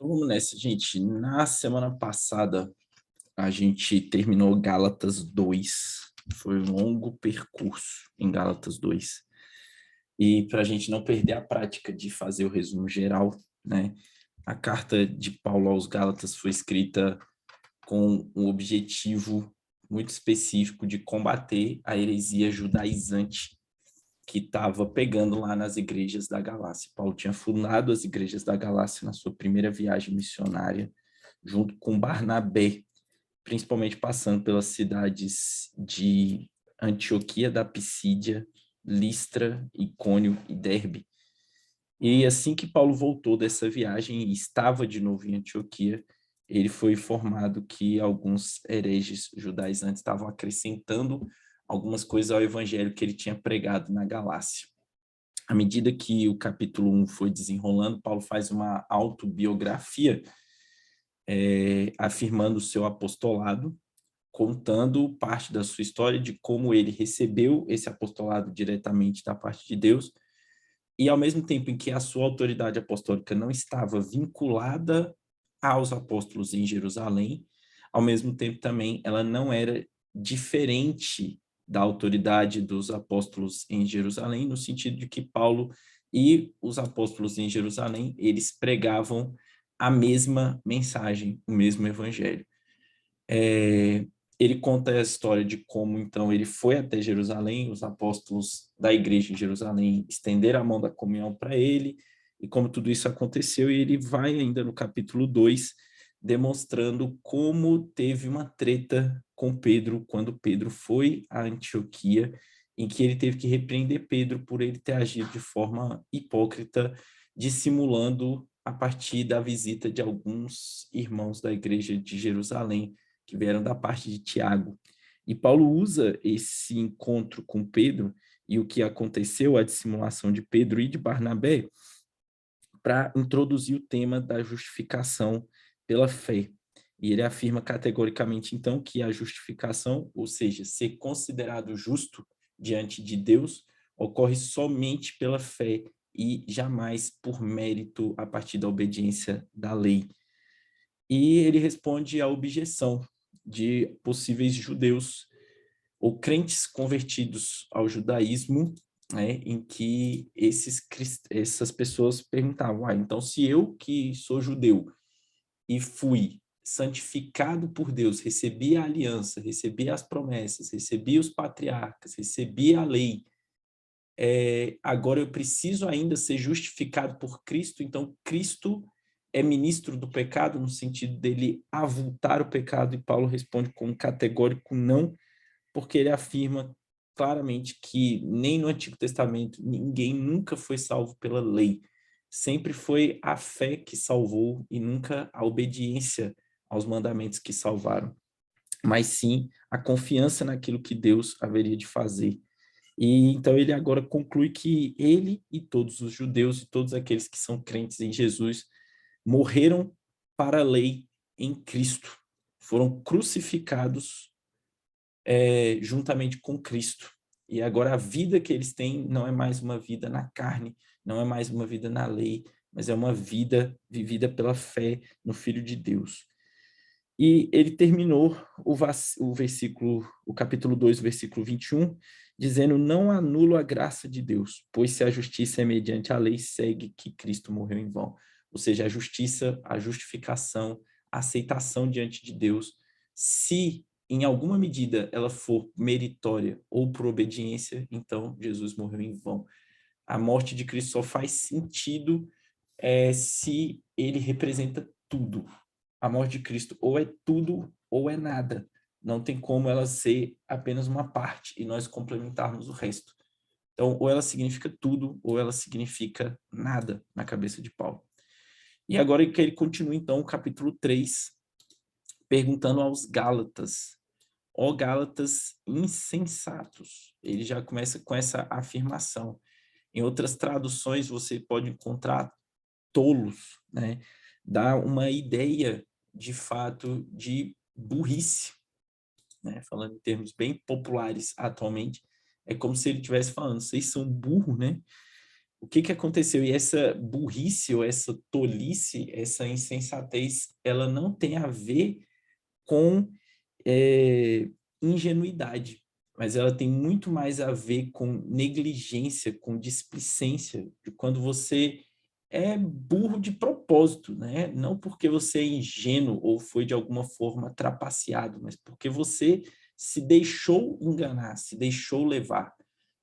Então vamos nessa, gente. Na semana passada, a gente terminou Gálatas 2. Foi um longo percurso em Gálatas 2. E para a gente não perder a prática de fazer o resumo geral, né? A carta de Paulo aos Gálatas foi escrita com um objetivo muito específico de combater a heresia judaizante que estava pegando lá nas igrejas da Galácia. Paulo tinha fundado as igrejas da Galácia na sua primeira viagem missionária, junto com Barnabé, principalmente passando pelas cidades de Antioquia da Pisídia, Listra, Icônio e Derbe. E assim que Paulo voltou dessa viagem e estava de novo em Antioquia, ele foi informado que alguns hereges judaizantes estavam acrescentando algumas coisas ao evangelho que ele tinha pregado na Galácia. À medida que o capítulo 1 foi desenrolando, Paulo faz uma autobiografia afirmando o seu apostolado, contando parte da sua história de como ele recebeu esse apostolado diretamente da parte de Deus, e ao mesmo tempo em que a sua autoridade apostólica não estava vinculada aos apóstolos em Jerusalém, ao mesmo tempo também ela não era diferente da autoridade dos apóstolos em Jerusalém, no sentido de que Paulo e os apóstolos em Jerusalém, eles pregavam a mesma mensagem, o mesmo evangelho. Ele conta a história de como, então, ele foi até Jerusalém, os apóstolos da igreja em Jerusalém estenderam a mão da comunhão para ele, e como tudo isso aconteceu, e ele vai ainda no capítulo 2, demonstrando como teve uma treta com Pedro, quando Pedro foi a Antioquia, em que ele teve que repreender Pedro por ele ter agido de forma hipócrita, dissimulando a partir da visita de alguns irmãos da igreja de Jerusalém, que vieram da parte de Tiago. E Paulo usa esse encontro com Pedro e o que aconteceu, a dissimulação de Pedro e de Barnabé, para introduzir o tema da justificação pela fé. E ele afirma categoricamente, então, que a justificação, ou seja, ser considerado justo diante de Deus, ocorre somente pela fé e jamais por mérito a partir da obediência da lei. E ele responde à objeção de possíveis judeus ou crentes convertidos ao judaísmo, né, em que essas pessoas perguntavam, então se eu que sou judeu e fui santificado por Deus, recebi a aliança, recebi as promessas, recebi os patriarcas, recebi a lei, agora eu preciso ainda ser justificado por Cristo, então Cristo é ministro do pecado, no sentido dele avultar o pecado, e Paulo responde com um categórico não, porque ele afirma claramente que nem no Antigo Testamento ninguém nunca foi salvo pela lei. Sempre foi a fé que salvou e nunca a obediência aos mandamentos que salvaram, mas sim a confiança naquilo que Deus haveria de fazer. E então ele agora conclui que ele e todos os judeus e todos aqueles que são crentes em Jesus morreram para a lei em Cristo, foram crucificados juntamente com Cristo. E agora a vida que eles têm não é mais uma vida na carne, não é mais uma vida na lei, mas é uma vida vivida pela fé no Filho de Deus. E ele terminou o versículo, o capítulo 2, versículo 21, dizendo: não anulo a graça de Deus, pois se a justiça é mediante a lei, segue que Cristo morreu em vão. Ou seja, a justiça, a justificação, a aceitação diante de Deus, se em alguma medida ela for meritória ou por obediência, então Jesus morreu em vão. A morte de Cristo só faz sentido se ele representa tudo. A morte de Cristo ou é tudo ou é nada. Não tem como ela ser apenas uma parte e nós complementarmos o resto. Então, ou ela significa tudo, ou ela significa nada na cabeça de Paulo. E agora que ele continua, então, o capítulo 3, perguntando aos Gálatas: ó Gálatas insensatos. Ele já começa com essa afirmação. Em outras traduções, você pode encontrar tolos, né? Dá uma ideia, de fato, de burrice, né? Falando em termos bem populares atualmente, é como se ele estivesse falando, vocês são burros, né? o que que aconteceu? E essa burrice, ou essa tolice, essa insensatez, ela não tem a ver com ingenuidade, mas ela tem muito mais a ver com negligência, com displicência, de quando você é burro de propósito, né? Não porque você é ingênuo ou foi de alguma forma trapaceado, mas porque você se deixou enganar, se deixou levar,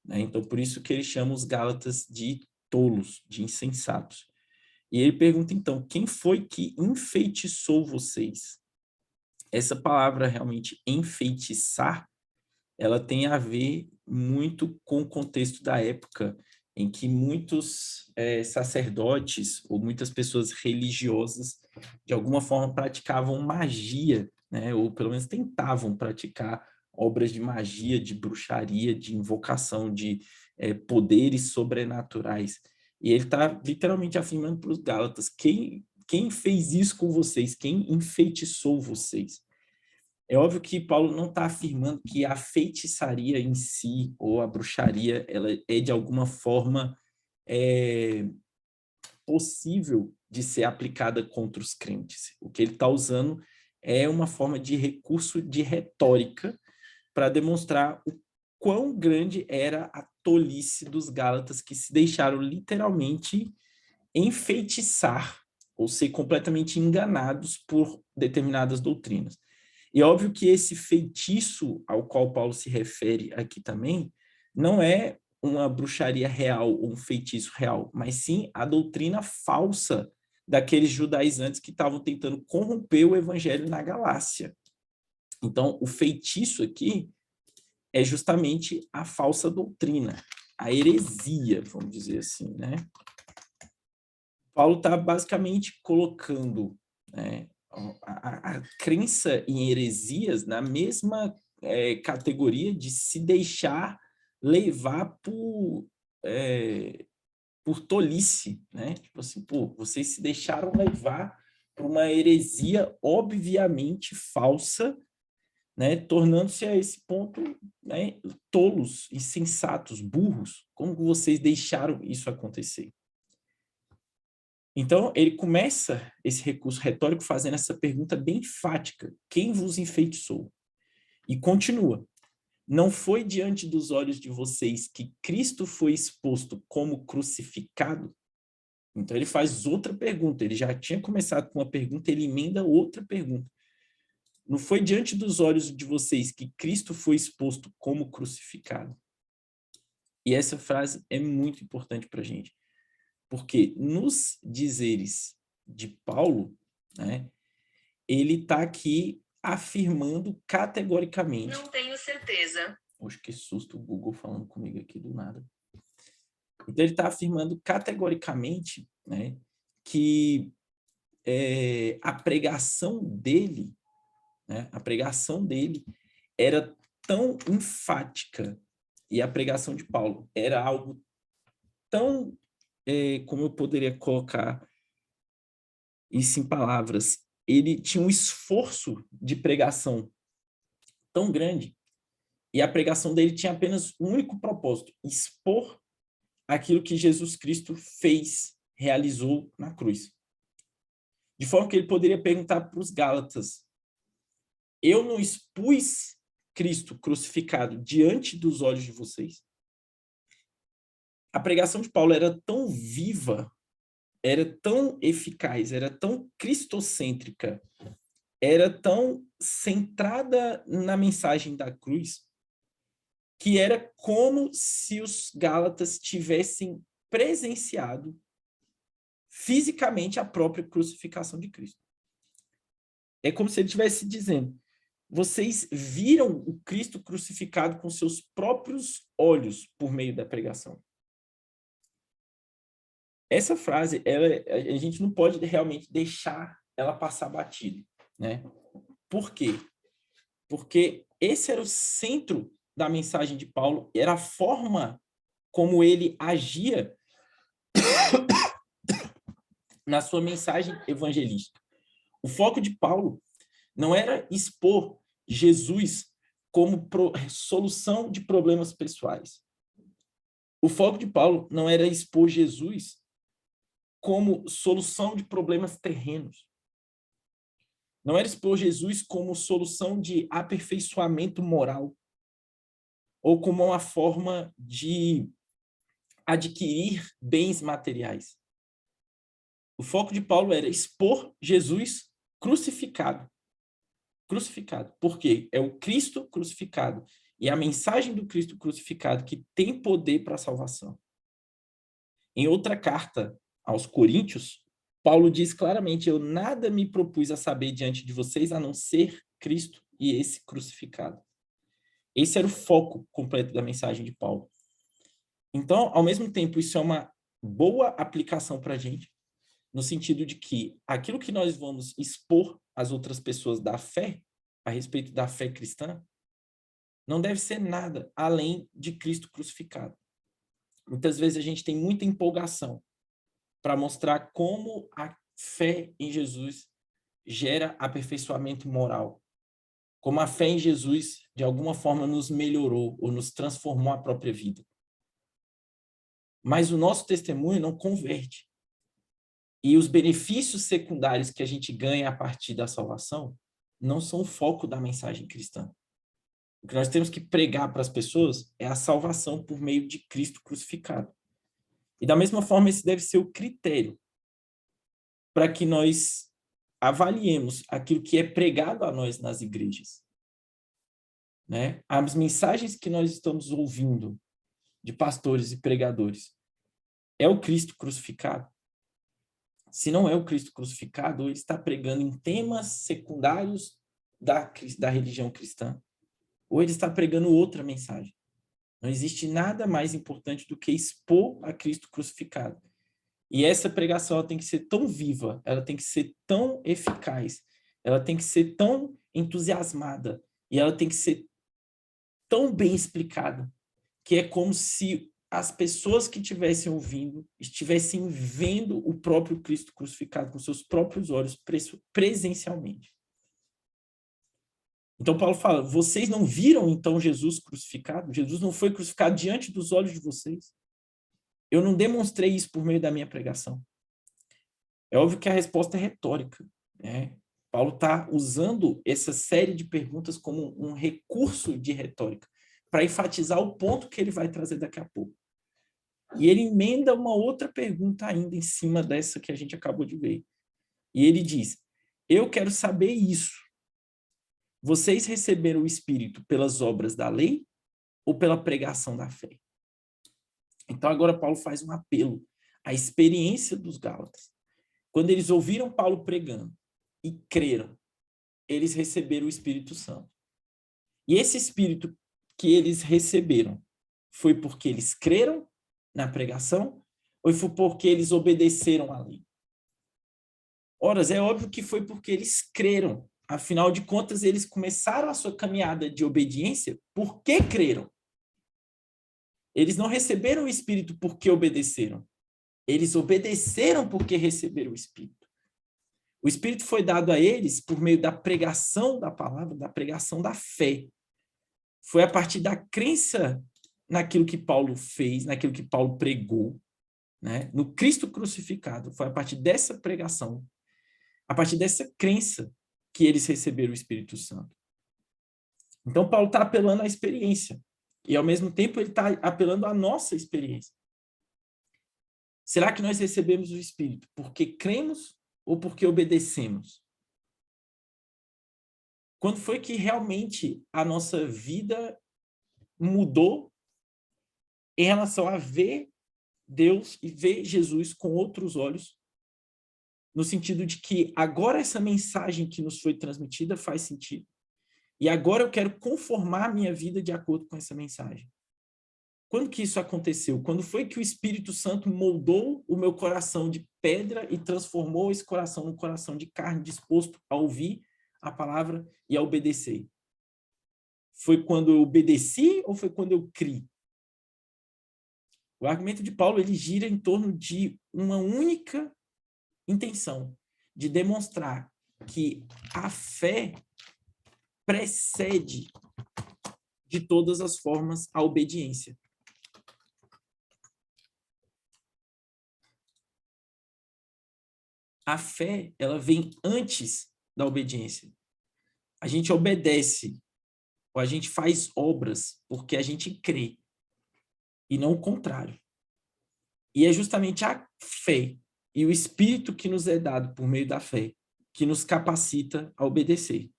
né? Então, por isso que ele chama os Gálatas de tolos, de insensatos. E ele pergunta, então, quem foi que enfeitiçou vocês? Essa palavra realmente enfeitiçar, ela tem a ver muito com o contexto da época, em que muitos sacerdotes ou muitas pessoas religiosas, de alguma forma, praticavam magia, né? Ou pelo menos tentavam praticar obras de magia, de bruxaria, de invocação de poderes sobrenaturais. E ele está literalmente afirmando para os Gálatas, quem fez isso com vocês? Quem enfeitiçou vocês? É óbvio que Paulo não está afirmando que a feitiçaria em si, ou a bruxaria, ela é de alguma forma possível de ser aplicada contra os crentes. O que ele está usando é uma forma de recurso de retórica para demonstrar o quão grande era a tolice dos Gálatas, que se deixaram literalmente enfeitiçar ou ser completamente enganados por determinadas doutrinas. E é óbvio que esse feitiço ao qual Paulo se refere aqui também não é uma bruxaria real ou um feitiço real, mas sim a doutrina falsa daqueles judaizantes que estavam tentando corromper o evangelho na Galácia. Então, o feitiço aqui é justamente a falsa doutrina, a heresia, vamos dizer assim, né? Paulo está basicamente colocando, né, a crença em heresias na mesma categoria de se deixar levar por tolice, né? Tipo assim, pô, vocês se deixaram levar por uma heresia obviamente falsa, né? Tornando-se a esse ponto, né, tolos, insensatos, burros. Como vocês deixaram isso acontecer? Então, ele começa esse recurso retórico fazendo essa pergunta bem enfática: quem vos enfeitiçou? E continua: não foi diante dos olhos de vocês que Cristo foi exposto como crucificado? Então, ele faz outra pergunta. Ele já tinha começado com uma pergunta, ele emenda outra pergunta. Não foi diante dos olhos de vocês que Cristo foi exposto como crucificado? E essa frase é muito importante para a gente, porque nos dizeres de Paulo, né, ele está aqui afirmando categoricamente. Não tenho certeza. Poxa, que susto o Google falando comigo aqui do nada. Então, ele está afirmando categoricamente, né, que a pregação dele, né, era tão enfática, e a pregação de Paulo era algo tão, como eu poderia colocar isso em palavras, ele tinha um esforço de pregação tão grande, e a pregação dele tinha apenas um único propósito: expor aquilo que Jesus Cristo fez, realizou na cruz. De forma que ele poderia perguntar para os Gálatas: eu não expus Cristo crucificado diante dos olhos de vocês? A pregação de Paulo era tão viva, era tão eficaz, era tão cristocêntrica, era tão centrada na mensagem da cruz, que era como se os Gálatas tivessem presenciado fisicamente a própria crucificação de Cristo. É como se ele estivesse dizendo: vocês viram o Cristo crucificado com seus próprios olhos por meio da pregação. Essa frase, a gente não pode realmente deixar ela passar batido, né? Por quê? Porque esse era o centro da mensagem de Paulo, era a forma como ele agia na sua mensagem evangelística. O foco de Paulo não era expor Jesus como solução de problemas pessoais. O foco de Paulo não era expor Jesus como solução de problemas terrenos. Não era expor Jesus como solução de aperfeiçoamento moral ou como uma forma de adquirir bens materiais. O foco de Paulo era expor Jesus crucificado. Crucificado. Por quê? É o Cristo crucificado. E a mensagem do Cristo crucificado que tem poder para a salvação. Em outra carta aos Coríntios, Paulo diz claramente: eu nada me propus a saber diante de vocês a não ser Cristo e esse crucificado. Esse era o foco completo da mensagem de Paulo. Então, ao mesmo tempo, isso é uma boa aplicação para a gente, no sentido de que aquilo que nós vamos expor às outras pessoas da fé, a respeito da fé cristã, não deve ser nada além de Cristo crucificado. Muitas vezes a gente tem muita empolgação para mostrar como a fé em Jesus gera aperfeiçoamento moral, como a fé em Jesus, de alguma forma, nos melhorou ou nos transformou a própria vida. Mas o nosso testemunho não converte. E os benefícios secundários que a gente ganha a partir da salvação não são o foco da mensagem cristã. O que nós temos que pregar para as pessoas é a salvação por meio de Cristo crucificado. E da mesma forma, esse deve ser o critério para que nós avaliemos aquilo que é pregado a nós nas igrejas. Né? As mensagens que nós estamos ouvindo de pastores e pregadores é o Cristo crucificado? Se não é o Cristo crucificado, ele está pregando em temas secundários da religião cristã, ou ele está pregando outra mensagem. Não existe nada mais importante do que expor a Cristo crucificado. E essa pregação ela tem que ser tão viva, ela tem que ser tão eficaz, ela tem que ser tão entusiasmada, e ela tem que ser tão bem explicada, que é como se as pessoas que estivessem ouvindo estivessem vendo o próprio Cristo crucificado com seus próprios olhos presencialmente. Então Paulo fala, vocês não viram então Jesus crucificado? Jesus não foi crucificado diante dos olhos de vocês? Eu não demonstrei isso por meio da minha pregação. É óbvio que a resposta é retórica, né? Paulo está usando essa série de perguntas como um recurso de retórica para enfatizar o ponto que ele vai trazer daqui a pouco. E ele emenda uma outra pergunta ainda em cima dessa que a gente acabou de ver. E ele diz, eu quero saber isso. Vocês receberam o Espírito pelas obras da lei ou pela pregação da fé? Então agora Paulo faz um apelo à experiência dos Gálatas. Quando eles ouviram Paulo pregando e creram, eles receberam o Espírito Santo. E esse Espírito que eles receberam foi porque eles creram na pregação ou foi porque eles obedeceram à lei? Ora, é óbvio que foi porque eles creram. Afinal de contas, eles começaram a sua caminhada de obediência porque creram. Eles não receberam o Espírito porque obedeceram. Eles obedeceram porque receberam o Espírito. O Espírito foi dado a eles por meio da pregação da palavra, da pregação da fé. Foi a partir da crença naquilo que Paulo fez, naquilo que Paulo pregou, né? No Cristo crucificado. Foi a partir dessa pregação, a partir dessa crença, que eles receberam o Espírito Santo. Então, Paulo está apelando à experiência. E, ao mesmo tempo, ele está apelando à nossa experiência. Será que nós recebemos o Espírito porque cremos ou porque obedecemos? Quando foi que realmente a nossa vida mudou em relação a ver Deus e ver Jesus com outros olhos, no sentido de que agora essa mensagem que nos foi transmitida faz sentido. E agora eu quero conformar a minha vida de acordo com essa mensagem. Quando que isso aconteceu? Quando foi que o Espírito Santo moldou o meu coração de pedra e transformou esse coração num coração de carne disposto a ouvir a palavra e a obedecer? Foi quando eu obedeci ou foi quando eu criei? O argumento de Paulo ele gira em torno de uma única intenção, de demonstrar que a fé precede de todas as formas a obediência. a fé, ela vem antes da obediência. A gente obedece, ou a gente faz obras porque a gente crê, e não o contrário. E é justamente a fé e o Espírito que nos é dado por meio da fé que nos capacita a obedecer.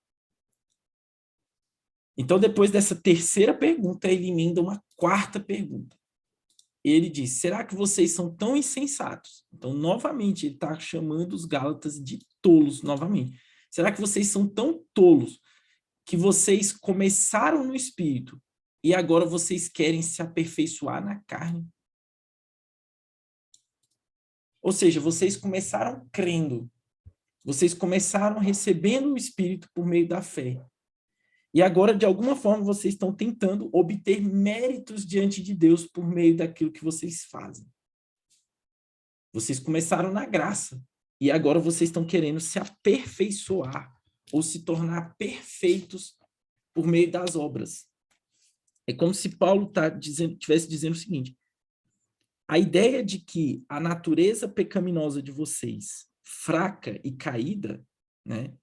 Então, depois dessa terceira pergunta, ele emenda uma quarta pergunta. Ele diz, será que vocês são tão insensatos? Então, novamente, ele está chamando os Gálatas de tolos, novamente. Será que vocês são tão tolos que vocês começaram no Espírito e agora vocês querem se aperfeiçoar na carne? Ou seja, vocês começaram crendo, vocês começaram recebendo o Espírito por meio da fé. E agora, de alguma forma, vocês estão tentando obter méritos diante de Deus por meio daquilo que vocês fazem. Vocês começaram na graça e agora vocês estão querendo se aperfeiçoar ou se tornar perfeitos por meio das obras. É como se Paulo estivesse dizendo o seguinte: a ideia de que a natureza pecaminosa de vocês, fraca e caída, né?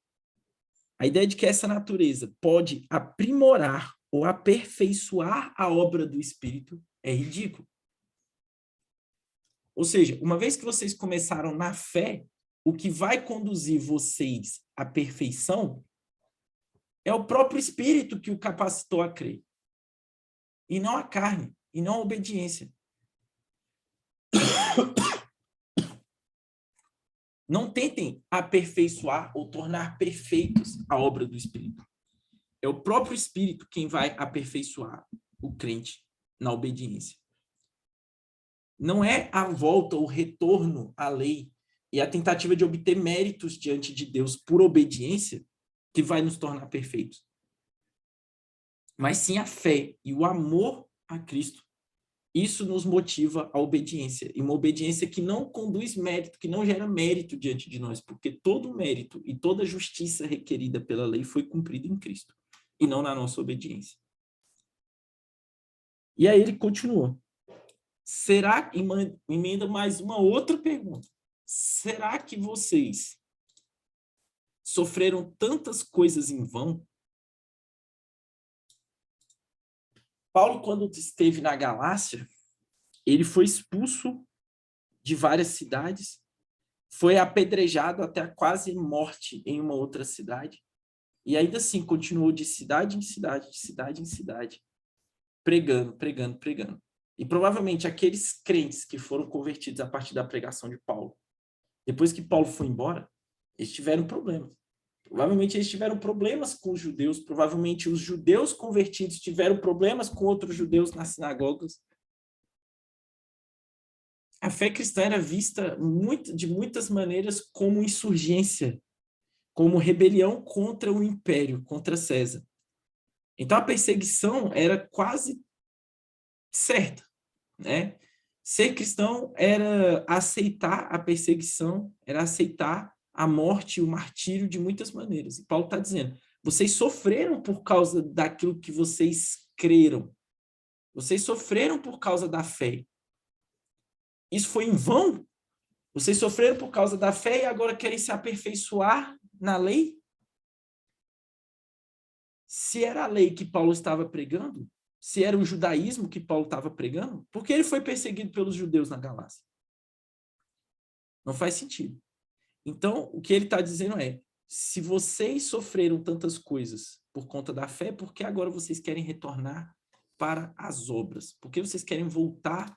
A ideia de que essa natureza pode aprimorar ou aperfeiçoar a obra do Espírito é ridículo. Ou seja, uma vez que vocês começaram na fé, o que vai conduzir vocês à perfeição é o próprio Espírito que o capacitou a crer. E não a carne, e não a obediência. Não tentem aperfeiçoar ou tornar perfeitos a obra do Espírito. É o próprio Espírito quem vai aperfeiçoar o crente na obediência. Não é a volta, o retorno à lei e a tentativa de obter méritos diante de Deus por obediência que vai nos tornar perfeitos. Mas sim a fé e o amor a Cristo. Isso nos motiva à obediência. E uma obediência que não conduz mérito, que não gera mérito diante de nós, porque todo mérito e toda justiça requerida pela lei foi cumprida em Cristo, e não na nossa obediência. E aí ele continua. Será que, emenda mais uma outra pergunta, será que vocês sofreram tantas coisas em vão? Paulo, quando esteve na Galácia, ele foi expulso de várias cidades, foi apedrejado até a quase morte em uma outra cidade, e ainda assim continuou de cidade em cidade, de cidade em cidade, pregando, pregando, pregando. E provavelmente aqueles crentes que foram convertidos a partir da pregação de Paulo, depois que Paulo foi embora, eles tiveram problemas. Provavelmente eles tiveram problemas com os judeus, provavelmente os judeus convertidos tiveram problemas com outros judeus nas sinagogas. A fé cristã era vista de muitas maneiras como insurgência, como rebelião contra o império, contra César. Então a perseguição era quase certa, né? Ser cristão era aceitar a perseguição, era aceitar a morte e o martírio de muitas maneiras. E Paulo está dizendo, vocês sofreram por causa daquilo que vocês creram. Vocês sofreram por causa da fé. Isso foi em vão? Vocês sofreram por causa da fé e agora querem se aperfeiçoar na lei? Se era a lei que Paulo estava pregando, se era o judaísmo que Paulo estava pregando, por que ele foi perseguido pelos judeus na Galácia? Não faz sentido. Então, o que ele está dizendo é, se vocês sofreram tantas coisas por conta da fé, por que agora vocês querem retornar para as obras? Por que vocês querem voltar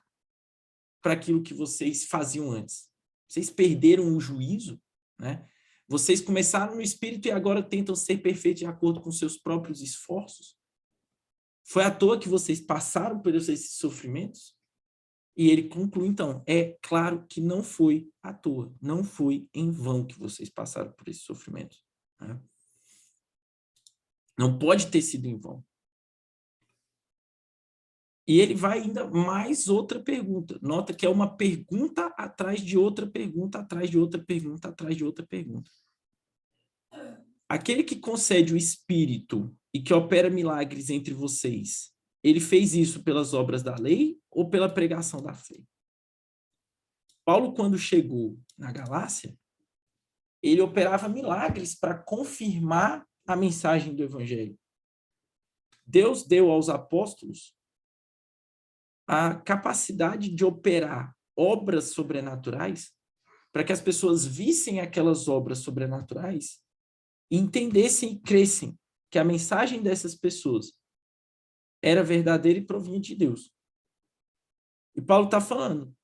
para aquilo que vocês faziam antes? Vocês perderam o juízo, né? Vocês começaram no Espírito e agora tentam ser perfeitos de acordo com seus próprios esforços? Foi à toa que vocês passaram por esses sofrimentos? E ele conclui, então, é claro que não foi à toa, não foi em vão que vocês passaram por esses sofrimentos. Né? Não pode ter sido em vão. E ele vai ainda mais outra pergunta. Nota que é uma pergunta atrás de outra pergunta, atrás de outra pergunta, atrás de outra pergunta. Aquele que concede o Espírito e que opera milagres entre vocês, ele fez isso pelas obras da lei ou pela pregação da fé? Paulo, quando chegou na Galácia, ele operava milagres para confirmar a mensagem do evangelho. Deus deu aos apóstolos a capacidade de operar obras sobrenaturais para que as pessoas vissem aquelas obras sobrenaturais e entendessem e crescem que a mensagem dessas pessoas era verdadeira e provinha de Deus. E Paulo está falando,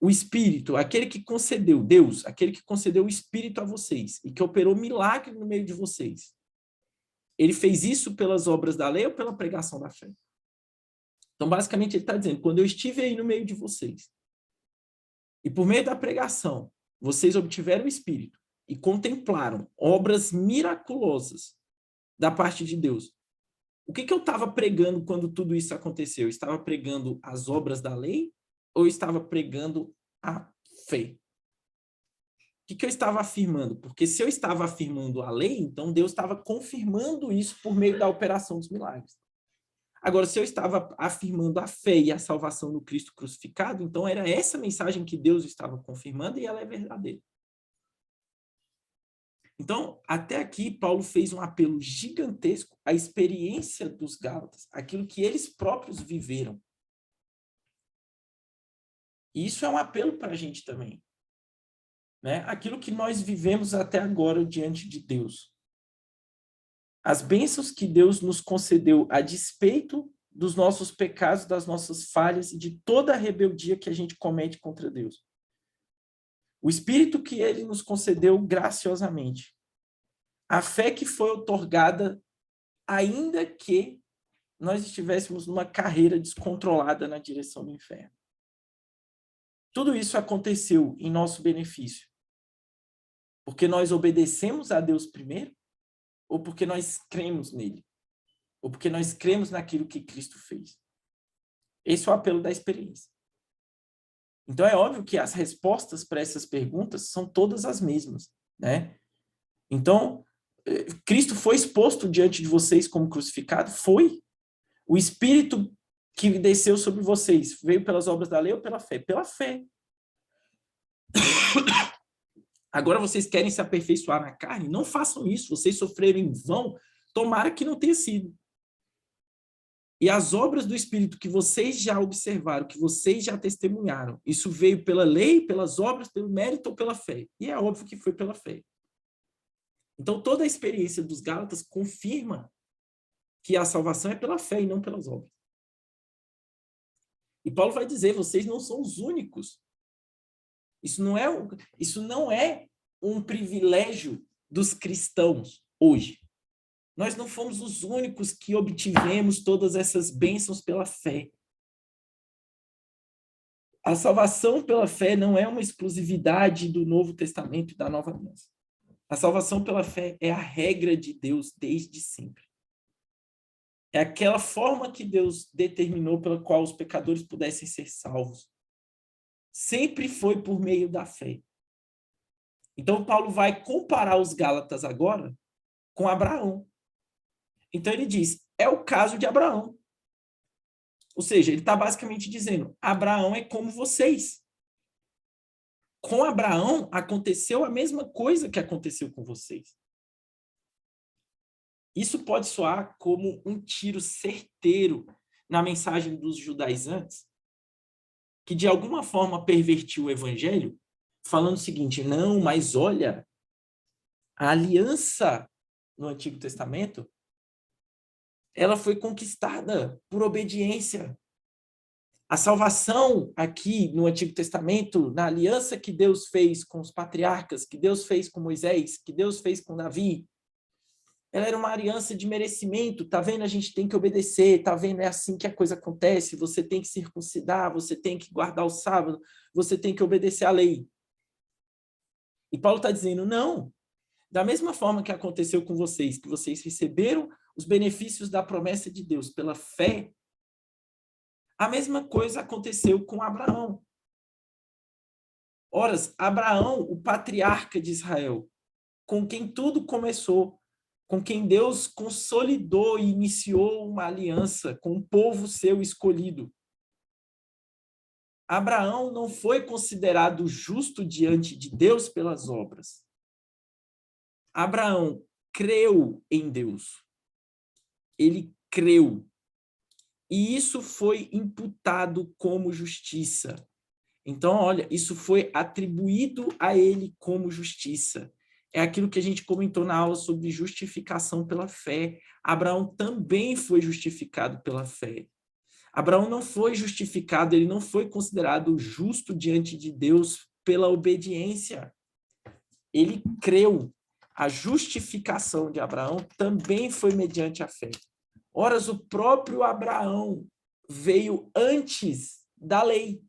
o Espírito, aquele que concedeu, Deus, aquele que concedeu o Espírito a vocês e que operou milagre no meio de vocês, ele fez isso pelas obras da lei ou pela pregação da fé? Então, basicamente, ele está dizendo, quando eu estive aí no meio de vocês, e por meio da pregação, vocês obtiveram o Espírito e contemplaram obras miraculosas da parte de Deus. O que eu estava pregando quando tudo isso aconteceu? Eu estava pregando as obras da lei ou eu estava pregando a fé? O que eu estava afirmando? Porque se eu estava afirmando a lei, então Deus estava confirmando isso por meio da operação dos milagres. Agora, se eu estava afirmando a fé e a salvação no Cristo crucificado, então era essa mensagem que Deus estava confirmando e ela é verdadeira. Então, até aqui, Paulo fez um apelo gigantesco à experiência dos Gálatas, aquilo que eles próprios viveram. E isso é um apelo para a gente também. Né? Aquilo que nós vivemos até agora diante de Deus. As bênçãos que Deus nos concedeu a despeito dos nossos pecados, das nossas falhas e de toda a rebeldia que a gente comete contra Deus. O Espírito que ele nos concedeu graciosamente. A fé que foi outorgada, ainda que nós estivéssemos numa carreira descontrolada na direção do inferno. Tudo isso aconteceu em nosso benefício. Porque nós obedecemos a Deus primeiro, ou porque nós cremos nele, ou porque nós cremos naquilo que Cristo fez. Esse é o apelo da experiência. Então, é óbvio que as respostas para essas perguntas são todas as mesmas, né? Então, Cristo foi exposto diante de vocês como crucificado? Foi. O Espírito que desceu sobre vocês veio pelas obras da lei ou pela fé? Pela fé. Agora vocês querem se aperfeiçoar na carne? Não façam isso. Vocês sofreram em vão. Tomara que não tenha sido. E as obras do Espírito que vocês já observaram, que vocês já testemunharam, isso veio pela lei, pelas obras, pelo mérito ou pela fé? E é óbvio que foi pela fé. Então, toda a experiência dos Gálatas confirma que a salvação é pela fé e não pelas obras. E Paulo vai dizer, vocês não são os únicos. Isso não é um privilégio dos cristãos hoje. Nós não fomos os únicos que obtivemos todas essas bênçãos pela fé. A salvação pela fé não é uma exclusividade do Novo Testamento e da Nova Aliança. A salvação pela fé é a regra de Deus desde sempre. É aquela forma que Deus determinou pela qual os pecadores pudessem ser salvos. Sempre foi por meio da fé. Então, Paulo vai comparar os Gálatas agora com Abraão. Então, ele diz, é o caso de Abraão. Ou seja, ele está basicamente dizendo, Abraão é como vocês. Com Abraão, aconteceu a mesma coisa que aconteceu com vocês. Isso pode soar como um tiro certeiro na mensagem dos judaizantes, que de alguma forma pervertiu o evangelho, falando o seguinte, não, mas olha, a aliança no Antigo Testamento, ela foi conquistada por obediência. A salvação aqui no Antigo Testamento, na aliança que Deus fez com os patriarcas, que Deus fez com Moisés, que Deus fez com Davi, ela era uma aliança de merecimento, tá vendo? A gente tem que obedecer, tá vendo? É assim que a coisa acontece, você tem que circuncidar, você tem que guardar o sábado, você tem que obedecer à lei. E Paulo está dizendo, não, da mesma forma que aconteceu com vocês, que vocês receberam os benefícios da promessa de Deus pela fé, a mesma coisa aconteceu com Abraão. Ora, Abraão, o patriarca de Israel, com quem tudo começou, com quem Deus consolidou e iniciou uma aliança com o povo seu escolhido. Abraão não foi considerado justo diante de Deus pelas obras. Abraão creu em Deus. Ele creu. E isso foi imputado como justiça. Então, olha, isso foi atribuído a ele como justiça. É aquilo que a gente comentou na aula sobre justificação pela fé. Abraão também foi justificado pela fé. Abraão não foi justificado, ele não foi considerado justo diante de Deus pela obediência. Ele creu. A justificação de Abraão também foi mediante a fé. Ora, o próprio Abraão veio antes da lei.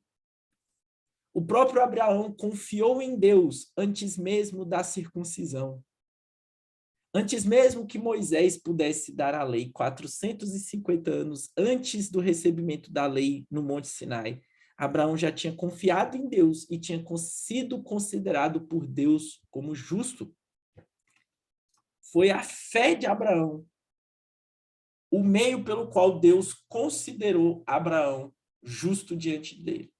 O próprio Abraão confiou em Deus antes mesmo da circuncisão. Antes mesmo que Moisés pudesse dar a lei, 450 anos antes do recebimento da lei no Monte Sinai, Abraão já tinha confiado em Deus e tinha sido considerado por Deus como justo. Foi a fé de Abraão o meio pelo qual Deus considerou Abraão justo diante dele.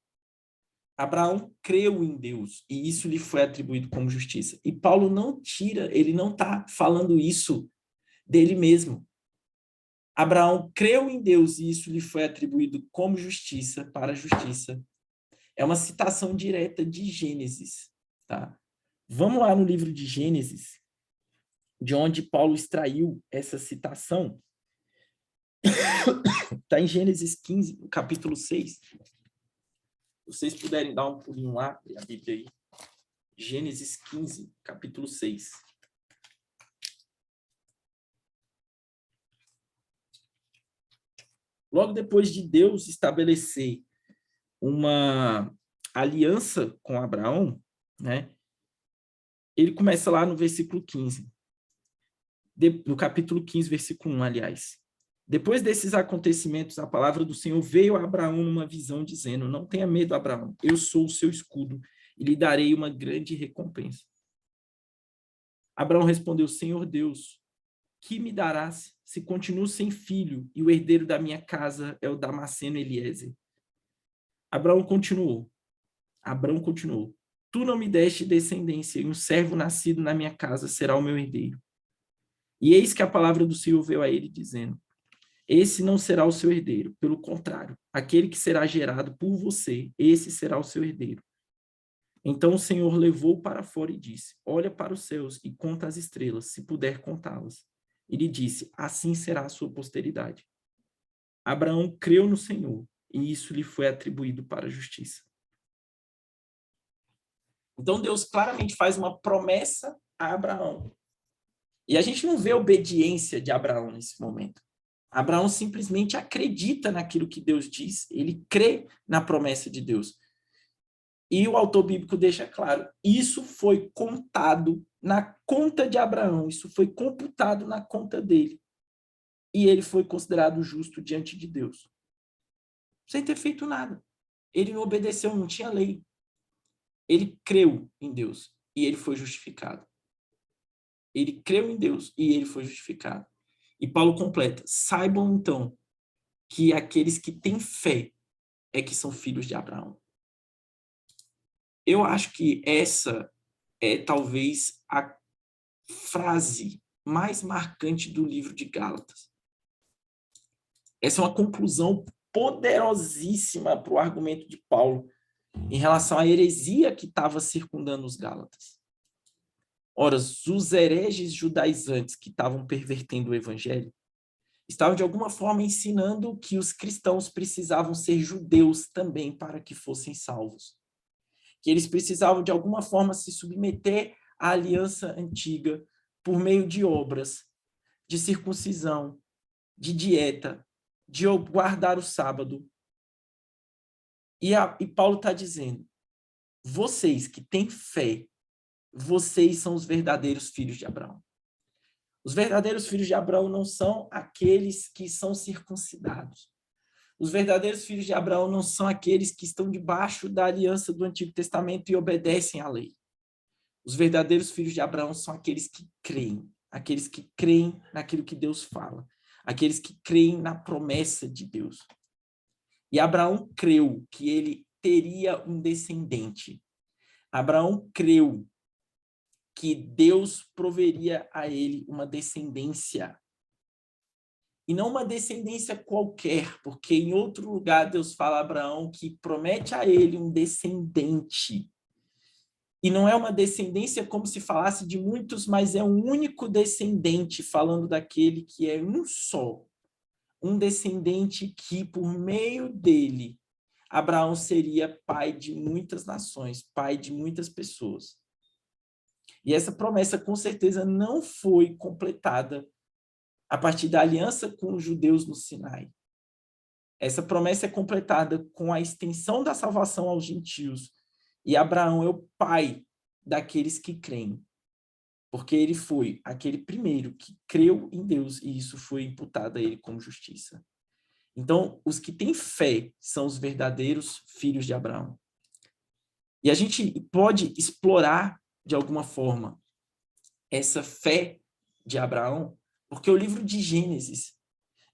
Abraão creu em Deus e isso lhe foi atribuído como justiça. E Paulo não tira, ele não está falando isso dele mesmo. Abraão creu em Deus e isso lhe foi atribuído como justiça, para a justiça. É uma citação direta de Gênesis. Tá? Vamos lá no livro de Gênesis, de onde Paulo extraiu essa citação. Está em Gênesis 15, capítulo 6. Se vocês puderem dar um pulinho lá, a Bíblia aí. Gênesis 15, capítulo 6. Logo depois de Deus estabelecer uma aliança com Abraão, né? Ele começa lá no versículo 15. No capítulo 15, versículo 1, aliás. Depois desses acontecimentos, a palavra do Senhor veio a Abraão numa visão, dizendo: não tenha medo, Abraão, eu sou o seu escudo e lhe darei uma grande recompensa. Abraão respondeu: Senhor Deus, que me darás se continuo sem filho e o herdeiro da minha casa é o Damasceno Eliezer? Abraão continuou: tu não me deste descendência e um servo nascido na minha casa será o meu herdeiro. E eis que a palavra do Senhor veio a ele, dizendo: esse não será o seu herdeiro, pelo contrário, aquele que será gerado por você, esse será o seu herdeiro. Então o Senhor levou-o para fora e disse: olha para os céus e conta as estrelas, se puder contá-las. E lhe disse: assim será a sua posteridade. Abraão creu no Senhor, e isso lhe foi atribuído para a justiça. Então Deus claramente faz uma promessa a Abraão. E a gente não vê a obediência de Abraão nesse momento. Abraão simplesmente acredita naquilo que Deus diz, ele crê na promessa de Deus. E o autor bíblico deixa claro, isso foi contado na conta de Abraão, isso foi computado na conta dele. E ele foi considerado justo diante de Deus. Sem ter feito nada. Ele não obedeceu, não tinha lei. Ele creu em Deus e ele foi justificado. Ele creu em Deus e ele foi justificado. E Paulo completa: saibam então que aqueles que têm fé é que são filhos de Abraão. Eu acho que essa é talvez a frase mais marcante do livro de Gálatas. Essa é uma conclusão poderosíssima para o argumento de Paulo em relação à heresia que estava circundando os Gálatas. Ora, os hereges judaizantes que estavam pervertendo o evangelho estavam, de alguma forma, ensinando que os cristãos precisavam ser judeus também para que fossem salvos. Que eles precisavam, de alguma forma, se submeter à aliança antiga por meio de obras, de circuncisão, de dieta, de guardar o sábado. E Paulo está dizendo: vocês que têm fé, vocês são os verdadeiros filhos de Abraão. Os verdadeiros filhos de Abraão não são aqueles que são circuncidados. Os verdadeiros filhos de Abraão não são aqueles que estão debaixo da aliança do Antigo Testamento e obedecem à lei. Os verdadeiros filhos de Abraão são aqueles que creem naquilo que Deus fala, aqueles que creem na promessa de Deus. E Abraão creu que ele teria um descendente. Abraão creu que Deus proveria a ele uma descendência. E não uma descendência qualquer, porque em outro lugar Deus fala a Abraão que promete a ele um descendente. E não é uma descendência como se falasse de muitos, mas é um único descendente, falando daquele que é um só. Um descendente que, por meio dele, Abraão seria pai de muitas nações, pai de muitas pessoas. E essa promessa, com certeza, não foi completada a partir da aliança com os judeus no Sinai. Essa promessa é completada com a extensão da salvação aos gentios. E Abraão é o pai daqueles que creem, porque ele foi aquele primeiro que creu em Deus e isso foi imputado a ele como justiça. Então, os que têm fé são os verdadeiros filhos de Abraão. E a gente pode explorar, de alguma forma, essa fé de Abraão, porque o livro de Gênesis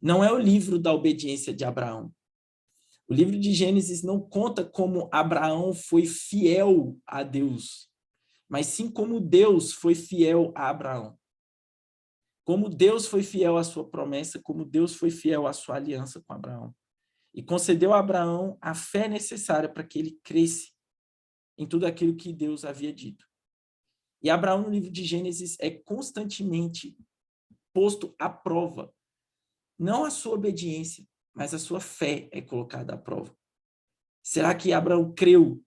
não é o livro da obediência de Abraão. O livro de Gênesis não conta como Abraão foi fiel a Deus, mas sim como Deus foi fiel a Abraão. Como Deus foi fiel à sua promessa, como Deus foi fiel à sua aliança com Abraão. E concedeu a Abraão a fé necessária para que ele cresça em tudo aquilo que Deus havia dito. E Abraão, no livro de Gênesis, é constantemente posto à prova. Não a sua obediência, mas a sua fé é colocada à prova. Será que Abraão creu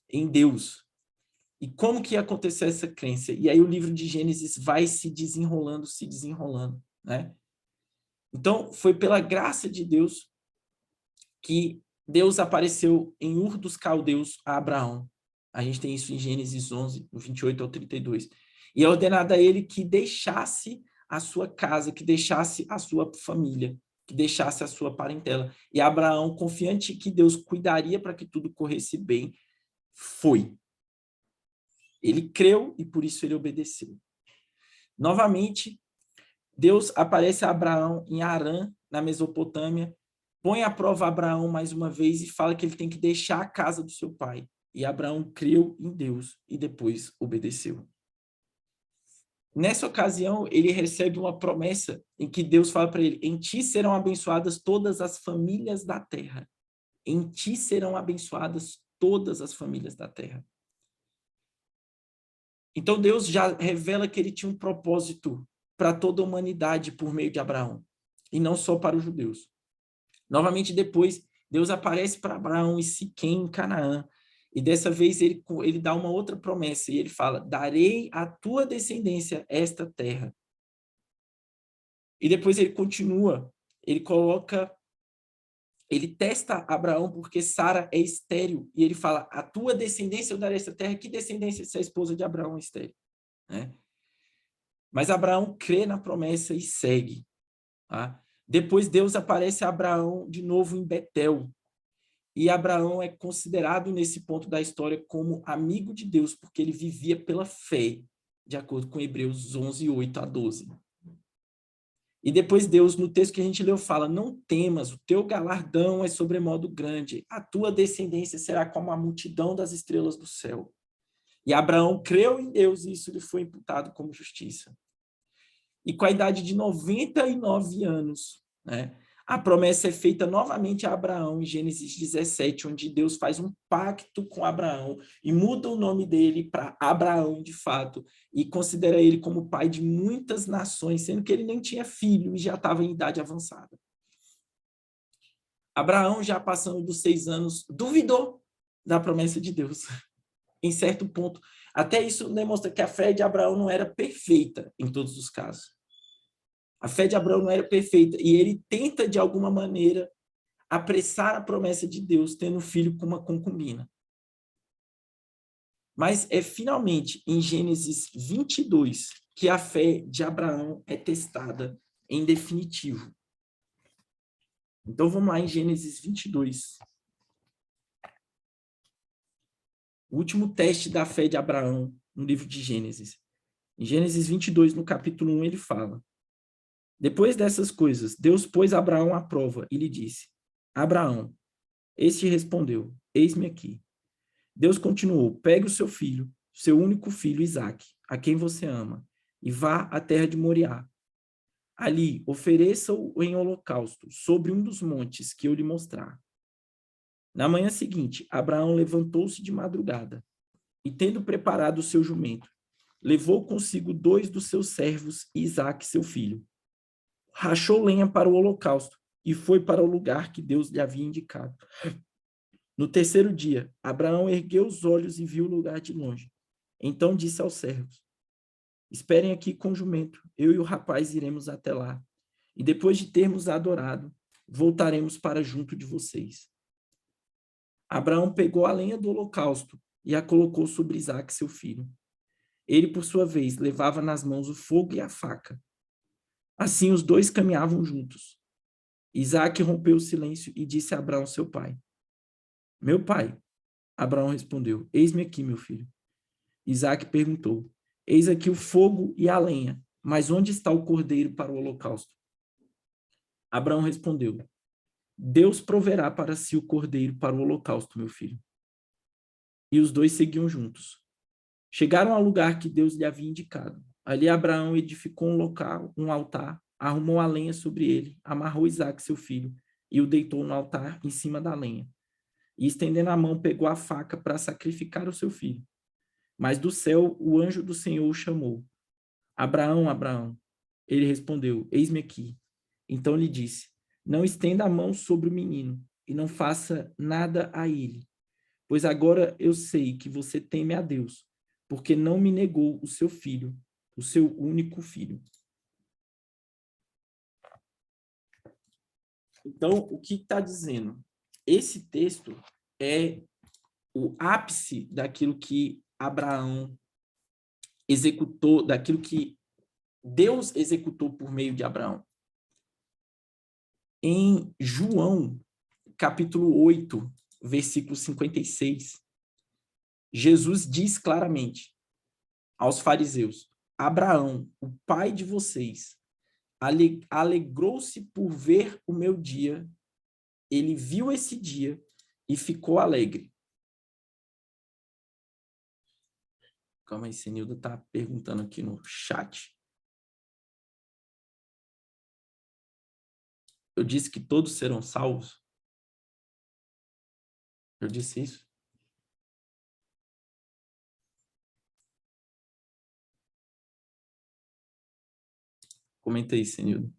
em Deus? E como que ia acontecer essa crença? E aí o livro de Gênesis vai se desenrolando, né? Então, foi pela graça de Deus que Deus apareceu em Ur dos Caldeus a Abraão. A gente tem isso em Gênesis 11, 28 ao 32. E é ordenado a ele que deixasse a sua casa, que deixasse a sua família, que deixasse a sua parentela. E Abraão, confiante que Deus cuidaria para que tudo corresse bem, foi. Ele creu e por isso ele obedeceu. Novamente, Deus aparece a Abraão em Harã, na Mesopotâmia, põe à prova Abraão mais uma vez e fala que ele tem que deixar a casa do seu pai. E Abraão creu em Deus e depois obedeceu. Nessa ocasião, ele recebe uma promessa em que Deus fala para ele: em ti serão abençoadas todas as famílias da terra. Em ti serão abençoadas todas as famílias da terra. Então Deus já revela que ele tinha um propósito para toda a humanidade por meio de Abraão, e não só para os judeus. Novamente depois, Deus aparece para Abraão em Siquém, em Canaã, e dessa vez ele dá uma outra promessa, e ele fala: darei à tua descendência esta terra. E depois ele continua, ele testa Abraão porque Sara é estéril, e ele fala: a tua descendência eu darei esta terra. Que descendência se a esposa de Abraão é estéril? Né? Mas Abraão crê na promessa e segue. Tá? Depois Deus aparece a Abraão de novo em Betel. E Abraão é considerado nesse ponto da história como amigo de Deus, porque ele vivia pela fé, de acordo com Hebreus 11, 8 a 12. E depois Deus, no texto que a gente leu, fala: não temas, o teu galardão é sobremodo grande, a tua descendência será como a multidão das estrelas do céu. E Abraão creu em Deus e isso lhe foi imputado como justiça. E com a idade de 99 anos, né, a promessa é feita novamente a Abraão em Gênesis 17, onde Deus faz um pacto com Abraão e muda o nome dele para Abraão de fato e considera ele como pai de muitas nações, sendo que ele nem tinha filho e já estava em idade avançada. Abraão, já passando dos 6 anos, duvidou da promessa de Deus. Em certo ponto, até isso demonstra que a fé de Abraão não era perfeita em todos os casos. A fé de Abraão não era perfeita e ele tenta, de alguma maneira, apressar a promessa de Deus, tendo um filho com uma concubina. Mas é finalmente em Gênesis 22 que a fé de Abraão é testada em definitivo. Então vamos lá em Gênesis 22. O último teste da fé de Abraão no livro de Gênesis. Em Gênesis 22, no capítulo 1, ele fala: depois dessas coisas, Deus pôs Abraão à prova e lhe disse: Abraão. Este respondeu: eis-me aqui. Deus continuou: pegue o seu filho, seu único filho, Isaque, a quem você ama, e vá à terra de Moriá. Ali, ofereça-o em holocausto, sobre um dos montes que eu lhe mostrar. Na manhã seguinte, Abraão levantou-se de madrugada, e tendo preparado o seu jumento, levou consigo 2 dos seus servos e Isaque, seu filho. Rachou lenha para o holocausto, e foi para o lugar que Deus lhe havia indicado. No terceiro dia, Abraão ergueu os olhos e viu o lugar de longe. Então disse aos servos: esperem aqui com o jumento, eu e o rapaz iremos até lá, e depois de termos adorado, voltaremos para junto de vocês. Abraão pegou a lenha do holocausto e a colocou sobre Isaque, seu filho. Ele, por sua vez, levava nas mãos o fogo e a faca. Assim os dois caminhavam juntos. Isaque rompeu o silêncio e disse a Abraão, seu pai: meu pai. Abraão respondeu: eis-me aqui, meu filho. Isaque perguntou: eis aqui o fogo e a lenha, mas onde está o cordeiro para o holocausto? Abraão respondeu: Deus proverá para si o cordeiro para o holocausto, meu filho. E os dois seguiam juntos. Chegaram ao lugar que Deus lhe havia indicado. Ali Abraão edificou um altar, arrumou a lenha sobre ele, amarrou Isaque, seu filho, e o deitou no altar em cima da lenha. E estendendo a mão, pegou a faca para sacrificar o seu filho. Mas do céu o anjo do Senhor o chamou: Abraão, Abraão. Ele respondeu: eis-me aqui. Então lhe disse: não estenda a mão sobre o menino e não faça nada a ele, pois agora eu sei que você teme a Deus, porque não me negou o seu filho, o seu único filho. Então, o que está dizendo? Esse texto é o ápice daquilo que Abraão executou, daquilo que Deus executou por meio de Abraão. Em João, capítulo 8, versículo 56, Jesus diz claramente aos fariseus: Abraão, o pai de vocês, alegrou-se por ver o meu dia, ele viu esse dia e ficou alegre. Calma aí, Senilda está perguntando aqui no chat. Eu disse que todos serão salvos? Eu disse isso? Comenta aí, Senilda.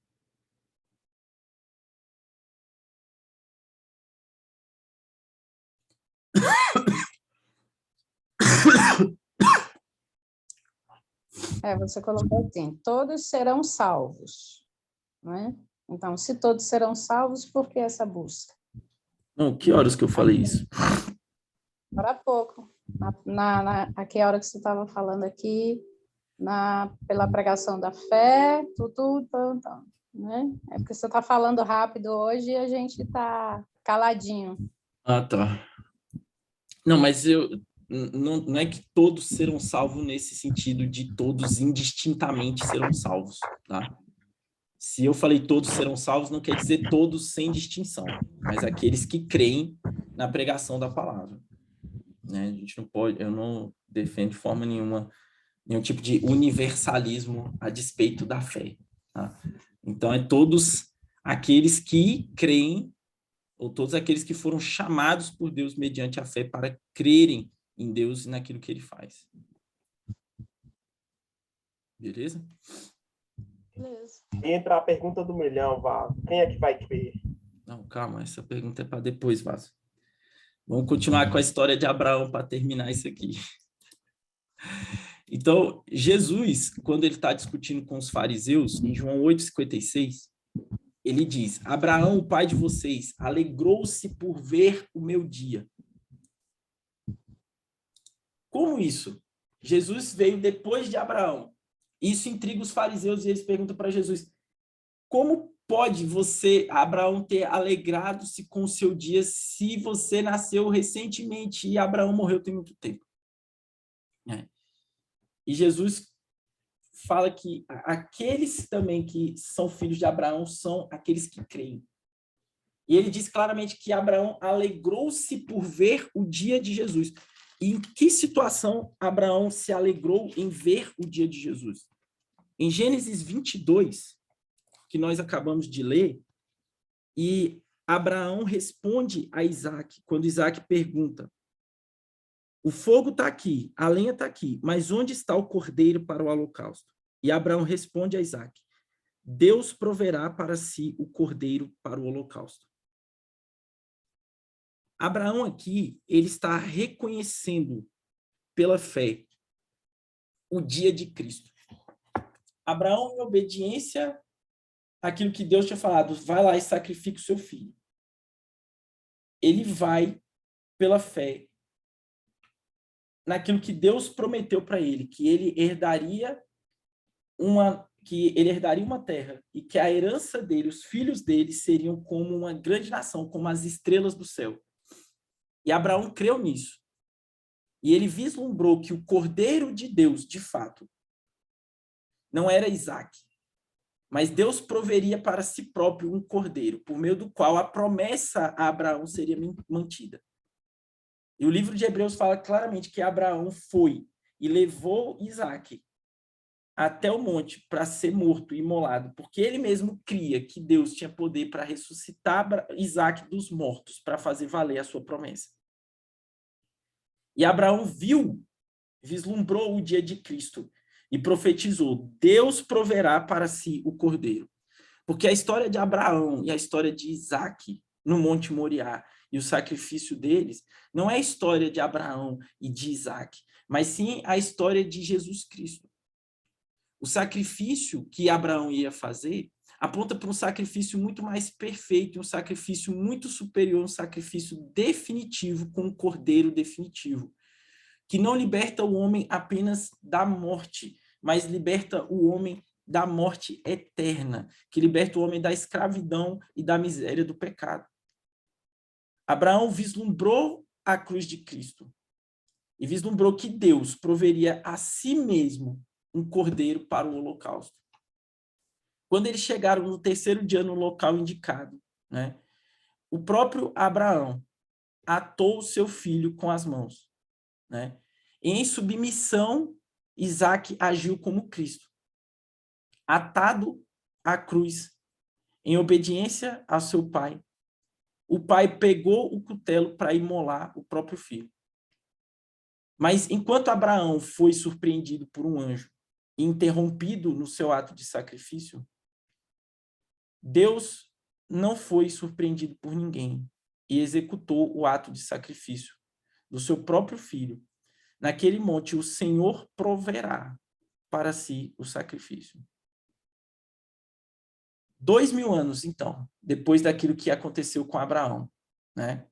Você colocou assim: todos serão salvos, não é? Então, se todos serão salvos, por que essa busca? Não, que horas que eu falei isso? Agora há pouco. Aqui a hora que você estava falando aqui, pela pregação da fé, tudo, né? É porque você está falando rápido hoje e a gente está caladinho. Ah, tá. Não, mas não é que todos serão salvos nesse sentido de todos indistintamente serão salvos, tá? Se eu falei todos serão salvos, não quer dizer todos sem distinção, mas aqueles que creem na pregação da palavra, né? A gente não pode, eu não defendo de forma nenhuma nenhum tipo de universalismo a despeito da fé, tá? Então, é todos aqueles que creem, ou todos aqueles que foram chamados por Deus mediante a fé para crerem em Deus e naquilo que ele faz. Beleza? Beleza. Entra a pergunta do milhão, Vaso. Quem é que vai crer? Não, calma, essa pergunta é para depois, Vaso. Vamos continuar com a história de Abraão para terminar isso aqui. Então, Jesus, quando ele está discutindo com os fariseus, em João 8,56, ele diz: Abraão, o pai de vocês, alegrou-se por ver o meu dia. Como isso? Jesus veio depois de Abraão. Isso intriga os fariseus e eles perguntam para Jesus: como pode Abraão, ter alegrado-se com o seu dia se você nasceu recentemente e Abraão morreu tem muito tempo? E Jesus fala que aqueles também que são filhos de Abraão são aqueles que creem. E ele diz claramente que Abraão alegrou-se por ver o dia de Jesus. em que situação Abraão se alegrou em ver o dia de Jesus? Em Gênesis 22, que nós acabamos de ler, e Abraão responde a Isaac, quando Isaac pergunta: o fogo está aqui, a lenha está aqui, mas onde está o cordeiro para o holocausto? E Abraão responde a Isaac: Deus proverá para si o cordeiro para o holocausto. Abraão aqui, ele está reconhecendo pela fé o dia de Cristo. Abraão, em obediência àquilo que Deus tinha falado, vai lá e sacrifica o seu filho. Ele vai pela fé naquilo que Deus prometeu para ele, que ele herdaria uma terra e que a herança dele, os filhos dele, seriam como uma grande nação, como as estrelas do céu. E Abraão creu nisso. E ele vislumbrou que o Cordeiro de Deus, de fato, não era Isaac, mas Deus proveria para si próprio um cordeiro, por meio do qual a promessa a Abraão seria mantida. E o livro de Hebreus fala claramente que Abraão foi e levou Isaac até o monte para ser morto e imolado, porque ele mesmo cria que Deus tinha poder para ressuscitar Isaac dos mortos, para fazer valer a sua promessa. E Abraão vislumbrou o dia de Cristo e profetizou: Deus proverá para si o cordeiro. Porque a história de Abraão e a história de Isaac no Monte Moriá e o sacrifício deles não é a história de Abraão e de Isaac, mas sim a história de Jesus Cristo. O sacrifício que Abraão ia fazer aponta para um sacrifício muito mais perfeito, um sacrifício muito superior, um sacrifício definitivo, com um cordeiro definitivo, que não liberta o homem apenas da morte, mas liberta o homem da morte eterna, que liberta o homem da escravidão e da miséria do pecado. Abraão vislumbrou a cruz de Cristo e vislumbrou que Deus proveria a si mesmo um cordeiro para o holocausto. Quando eles chegaram no terceiro dia no local indicado, né, o próprio Abraão atou o seu filho com as mãos, né? Em submissão, Isaac agiu como Cristo, atado à cruz, em obediência ao seu pai. O pai pegou o cutelo para imolar o próprio filho. Mas enquanto Abraão foi surpreendido por um anjo e interrompido no seu ato de sacrifício, Deus não foi surpreendido por ninguém e executou o ato de sacrifício do seu próprio filho. Naquele monte, o Senhor proverá para si o sacrifício. 2000 anos, então, depois daquilo que aconteceu com Abraão, né?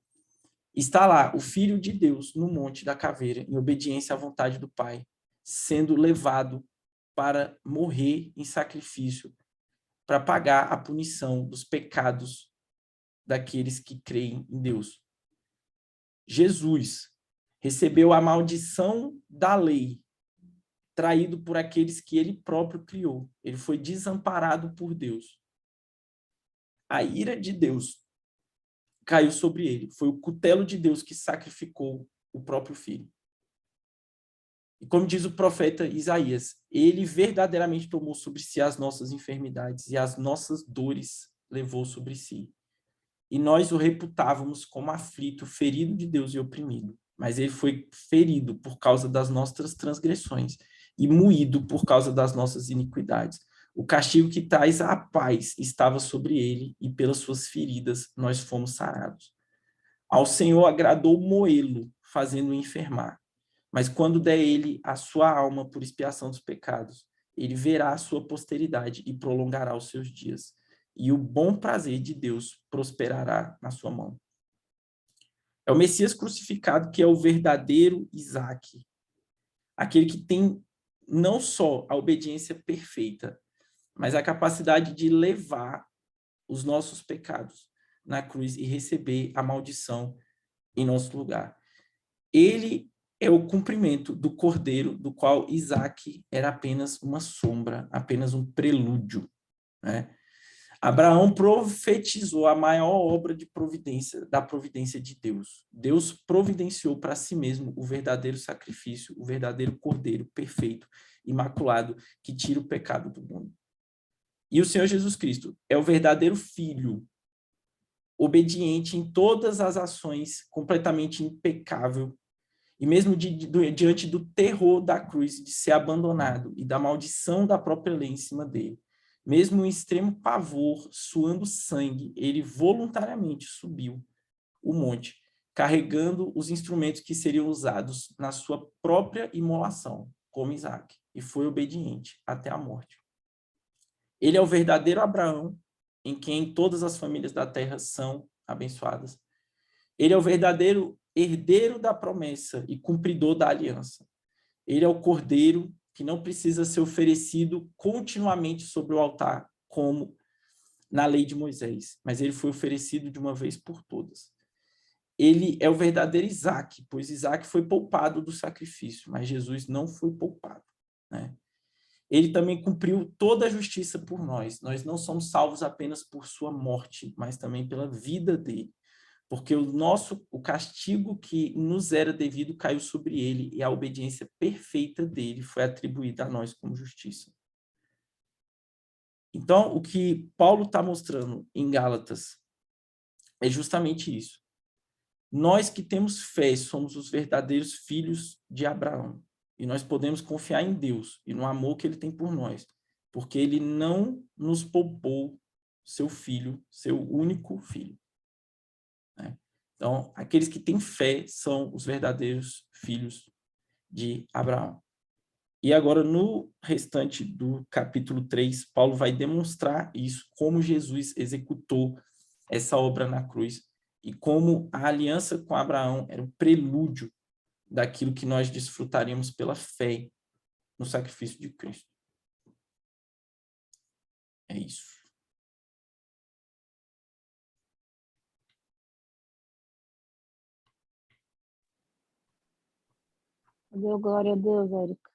Está lá o Filho de Deus no Monte da Caveira, em obediência à vontade do Pai, sendo levado para morrer em sacrifício, para pagar a punição dos pecados daqueles que creem em Deus. Jesus recebeu a maldição da lei, traído por aqueles que ele próprio criou. Ele foi desamparado por Deus. A ira de Deus caiu sobre ele. Foi o cutelo de Deus que sacrificou o próprio filho. E como diz o profeta Isaías, ele verdadeiramente tomou sobre si as nossas enfermidades e as nossas dores levou sobre si. E nós o reputávamos como aflito, ferido de Deus e oprimido. Mas ele foi ferido por causa das nossas transgressões e moído por causa das nossas iniquidades. O castigo que traz a paz estava sobre ele, e pelas suas feridas nós fomos sarados. Ao Senhor agradou moê-lo, fazendo-o enfermar. Mas quando der ele a sua alma por expiação dos pecados, ele verá a sua posteridade e prolongará os seus dias. E o bom prazer de Deus prosperará na sua mão. É o Messias crucificado que é o verdadeiro Isaac. Aquele que tem não só a obediência perfeita, mas a capacidade de levar os nossos pecados na cruz e receber a maldição em nosso lugar. Ele é o cumprimento do cordeiro, do qual Isaac era apenas uma sombra, apenas um prelúdio, né? Abraão profetizou a maior obra de providência, da providência de Deus. Deus providenciou para si mesmo o verdadeiro sacrifício, o verdadeiro cordeiro perfeito, imaculado, que tira o pecado do mundo. E o Senhor Jesus Cristo é o verdadeiro filho, obediente em todas as ações, completamente impecável, e mesmo diante do terror da cruz, de ser abandonado e da maldição da própria lei em cima dele, mesmo em extremo pavor, suando sangue, ele voluntariamente subiu o monte, carregando os instrumentos que seriam usados na sua própria imolação, como Isaac, e foi obediente até a morte. Ele é o verdadeiro Abraão, em quem todas as famílias da terra são abençoadas. Ele é o verdadeiro herdeiro da promessa e cumpridor da aliança. Ele é o cordeiro que não precisa ser oferecido continuamente sobre o altar, como na lei de Moisés, mas ele foi oferecido de uma vez por todas. Ele é o verdadeiro Isaac, pois Isaac foi poupado do sacrifício, mas Jesus não foi poupado, né? Ele também cumpriu toda a justiça por nós. Nós não somos salvos apenas por sua morte, mas também pela vida dele. Porque o castigo que nos era devido caiu sobre ele e a obediência perfeita dele foi atribuída a nós como justiça. Então, o que Paulo está mostrando em Gálatas é justamente isso. Nós que temos fé somos os verdadeiros filhos de Abraão. E nós podemos confiar em Deus e no amor que ele tem por nós, porque ele não nos poupou seu filho, seu único filho, né? Então, aqueles que têm fé são os verdadeiros filhos de Abraão. E agora, no restante do capítulo 3, Paulo vai demonstrar isso, como Jesus executou essa obra na cruz e como a aliança com Abraão era um prelúdio daquilo que nós desfrutaríamos pela fé no sacrifício de Cristo. É isso. Deu glória a Deus, Érica.